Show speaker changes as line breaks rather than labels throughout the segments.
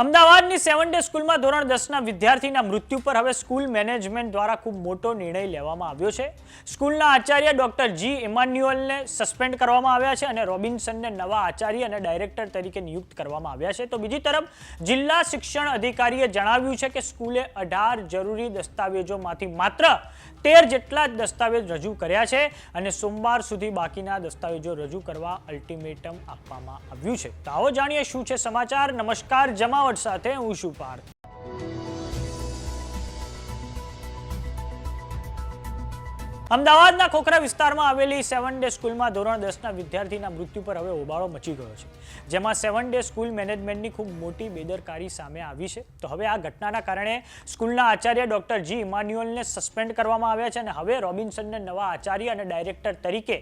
અમદાવાદની 7 ડે સ્કૂલમાં ધોરણ 10ના વિદ્યાર્થીના મૃત્યુ પર હવે સ્કૂલ મેનેજમેન્ટ દ્વારા ખૂબ મોટો નિર્ણય લેવામાં આવ્યો છે. સ્કૂલના આચાર્ય ડોક્ટર જી ઇમાન્યુઅલને સસ્પેન્ડ કરવામાં આવ્યા છે અને રોબિન્સનને નવા આચાર્ય અને ડાયરેક્ટર તરીકે નિયુક્ત કરવામાં આવ્યા છે. તો બીજી તરફ જિલ્લા શિક્ષણ અધિકારીએ જણાવ્યું છે કે સ્કૂલે 18 જરૂરી દસ્તાવેજોમાંથી માત્ર 13 જેટલા જ દસ્તાવેજ રજૂ કર્યા છે અને સોમવાર સુધી બાકીના દસ્તાવેજો રજૂ કરવા અલ્ટિમેટમ આપવામાં આવ્યું છે. તો આવો જાણીએ શું છે સમાચાર. નમસ્કાર, જમાવટ સાથે હું છું પાર્થ. અમદાવાદના ખોખરા વિસ્તારમાં આવેલી 7 ડે સ્કૂલમાં ધોરણ 10ના વિદ્યાર્થીના મૃત્યુ પર હવે હોબાળો મચી ગયો છે, જેમાં 7 ડે સ્કૂલ મેનેજમેન્ટની ખૂબ મોટી બેદરકારી સામે આવી છે. તો હવે આ ઘટનાના કારણે સ્કૂલના આચાર્ય ડોક્ટર જી ઇમાન્યુઅલને સસ્પેન્ડ કરવામાં આવ્યા છે અને હવે રોબિન્સનને નવા આચાર્ય અને ડાયરેક્ટર તરીકે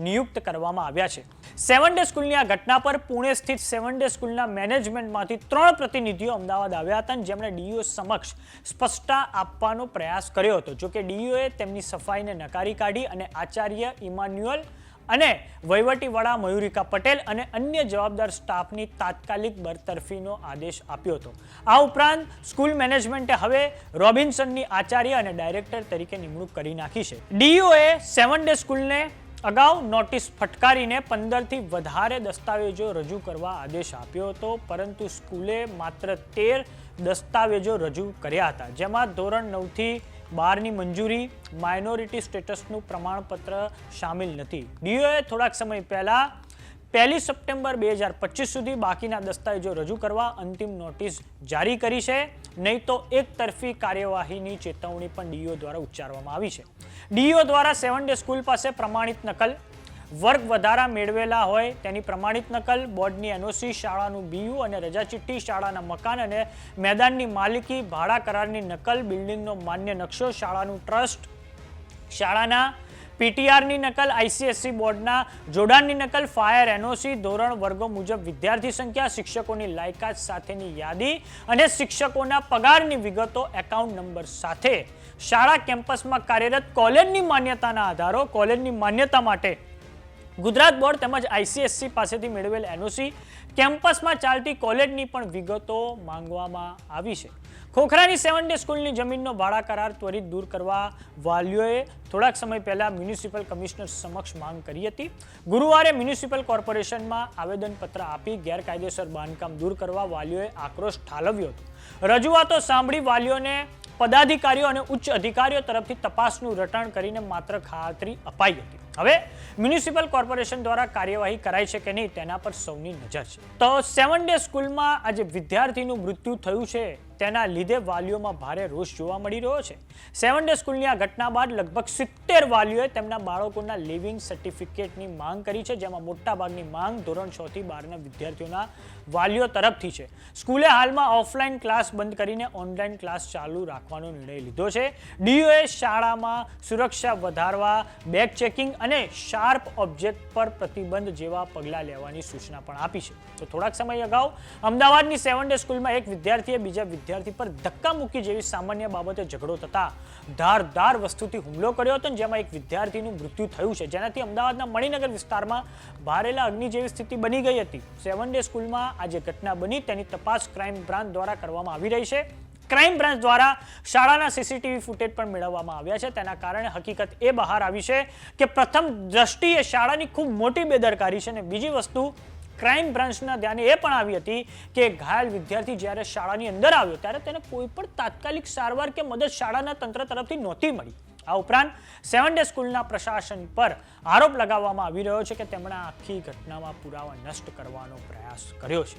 નિયુક્ત કરવામાં આવ્યા છે. 7 ડે સ્કૂલની આ ઘટના પર પુણે સ્થિત 7 ડે સ્કૂલના મેનેજમેન્ટમાંથી 3 પ્રતિનિધિઓ અમદાવાદ આવ્યા હતા, જેમણે ડીઈઓ સમક્ષ સ્પષ્ટતા આપવાનો પ્રયાસ કર્યો હતો. જોકે ડીઈઓએ તેમની સફાઈને નકારી કાઢી અને આચાર્ય ઇમાન્યુઅલ અને વહીવટીવાળા મયુરિકા પટેલ અને અન્ય જવાબદાર સ્ટાફની તાત્કાલિક બરતરફીનો આદેશ આપ્યો હતો. આ ઉપરાંત સ્કૂલ મેનેજમેન્ટે હવે રોબિન્સનની આચાર્ય અને ડાયરેક્ટર તરીકે નિમણૂક કરી નાખી છે. ડીઈઓએ 7 ડે સ્કૂલને અગાઉ નોટિસ ફટકારીને 15થી વધારે દસ્તાવેજો રજૂ કરવા આદેશ આપ્યો હતો, પરંતુ સ્કૂલે માત્ર 13 દસ્તાવેજો રજૂ કર્યા હતા, જેમાં ધોરણ 9થી 12ની મંજૂરી, માઇનોરિટી સ્ટેટસનું પ્રમાણપત્ર શામેલ નથી. ડીઓએ થોડાક સમય પહેલા 1 સપ્ટેમ્બર 2025 સુધી બાકીના દસ્તાવેજો રજૂ કરવા અંતિમ નોટિસ જારી કરી છે. નહીં તો એક તરફી કાર્યવાહીની ચેતવણી પણ ડીઈઓ દ્વારા ઉચ્ચારવામાં આવી છે. ડીઈઓ દ્વારા 7 ડે સ્કૂલ પાસે પ્રમાણિત નકલ, વર્ગ વધારા મેળવેલા હોય તેની પ્રમાણિત નકલ, બોર્ડની એનઓસી, શાળાનું બીયુ અને રજા ચિઠ્ઠી, શાળાના મકાન અને મેદાનની માલિકી, ભાડા કરારની નકલ, બિલ્ડિંગનો માન્ય નકશો, શાળાનું ટ્રસ્ટ, શાળાના પીટીઆરની નકલ, આઈસીએસસી બોર્ડના જોડાણની નકલ, ફાયર એનઓસી, ધોરણ વર્ગો મુજબ વિદ્યાર્થી સંખ્યા, શિક્ષકોની લાયકાત સાથેની યાદી અને શિક્ષકોના પગારની વિગતો એકાઉન્ટ નંબર સાથે શાળા કેમ્પસમાં કાર્યરત કોલેજની માન્યતાના આધારો, કોલેજની માન્યતા માટે ગુજરાત બોર્ડ તેમજ આઈસીએસસી પાસેથી મેળવેલ એનઓસી, કેમ્પસમાં ચાલતી કોલેજની પણ વિગતો માંગવામાં આવી છે. ખોખરાની 7 ડે સ્કૂલની જમીનનો ભાડા કરાર ત્વરિત દૂર કરવા વાલીઓએ થોડાક સમય પહેલા મ્યુનિસિપલ કમિશનર સમક્ષ માંગ કરી હતી. ગુરુવારે મ્યુનિસિપલ કોર્પોરેશનમાં આવેદનપત્ર આપી ગેરકાયદેસર બાંધકામ દૂર કરવા વાલીઓએ આક્રોશ ઠાલવ્યો હતો. રજૂઆતો સાંભળી વાલીઓને પદાધિકારીઓ અને ઉચ્ચ અધિકારીઓ તરફથી તપાસનું રટણ કરીને માત્ર ખાતરી અપાઈ હતી. હવે મ્યુનિસિપલ કોર્પોરેશન દ્વારા કાર્યવાહી કરાઈ છે કે નહીં તેના પર સૌની નજર છે. તો 7 ડે સ્કૂલમાં આજે વિદ્યાર્થીનું મૃત્યુ થયું છે તેના લીધે વાલીઓમાં ભારે રોષ જોવા મળી રહ્યો છે. 7 ડે સ્કૂલની આ ઘટના બાદ લગભગ 70 વાલીઓએ તેમના બાળકોના લિવિંગ સર્ટિફિકેટની માંગ કરી છે, જેમાં મોટાભાગની માંગ ધોરણ 6 થી 12ના વિદ્યાર્થીઓના વાલીઓ તરફથી છે. સ્કૂલે હાલમાં ઓફલાઈન ક્લાસ બંધ કરીને ઓનલાઈન ક્લાસ ચાલુ રાખવાનો નિર્ણય લીધો છે. ડીઓએ શાળામાં સુરક્ષા વધારવા, બેગ ચેકિંગ અને શાર્પ ઓબ્જેક્ટ પર પ્રતિબંધ જેવા પગલાં લેવાની સૂચના પણ આપી છે. તો થોડાક સમય અગાઉ અમદાવાદની 7 ડે સ્કૂલમાં એક વિદ્યાર્થીએ બીજા વિદ્યાર્થી પર ધક્કા મૂકી જેવી સામાન્ય બાબતે ઝઘડો થતા ધારદાર વસ્તુથી હુમલો કર્યો હતો, જેમાં એક વિદ્યાર્થીનું મૃત્યુ થયું છે, જેનાથી અમદાવાદના મણિનગર વિસ્તારમાં ભારેલા અગ્નિ જેવી સ્થિતિ બની ગઈ હતી. 7 ડે સ્કૂલમાં આજે ઘટના બની તેની તપાસ ક્રાઇમ બ્રાન્ચ દ્વારા કરવામાં આવી રહી છે. ક્રાઇમ બ્રાન્ચ દ્વારા શાળાના સીસીટીવી ફૂટેજ પણ મેળવવામાં આવ્યા છે. તેના કારણે હકીકત એ બહાર આવી છે કે પ્રથમ દ્રષ્ટિએ શાળાની ખૂબ મોટી બેદરકારી છે અને બીજી વસ્તુ ક્રાઇમ બ્રાન્ચના ધ્યાને એ પણ આવી હતી કે ઘાયલ વિદ્યાર્થી જ્યારે શાળાની અંદર આવ્યો ત્યારે તેને કોઈ પણ તાત્કાલિક સારવાર કે મદદ શાળાના તંત્ર તરફથી નહોતી મળી. આ ઉપરાંત 7 ડે સ્કૂલના પ્રશાસન પર આરોપ લગાવવામાં આવી રહ્યો છે કે તેમણે આખી ઘટનામાં પુરાવા નષ્ટ કરવાનો પ્રયાસ કર્યો છે.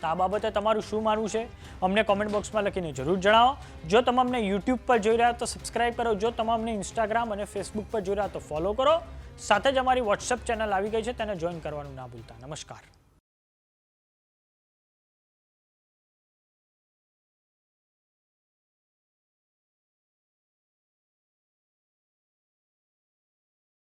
તો આ બાબતે તમારું શું માનવું છે અમને કોમેન્ટ બોક્સમાં લખીને જરૂર જણાવો. જો તમે અમને યુટ્યુબ પર જોઈ રહ્યા તો સબસ્ક્રાઇબ કરો. જો તમે અમને ઇન્સ્ટાગ્રામ અને ફેસબુક પર જોઈ રહ્યા તો ફોલો કરો. સાથે જ અમારી વોટ્સએપ ચેનલ આવી ગઈ છે, તેને જોઈન કરવાનું ના ભૂલતા. નમસ્કાર.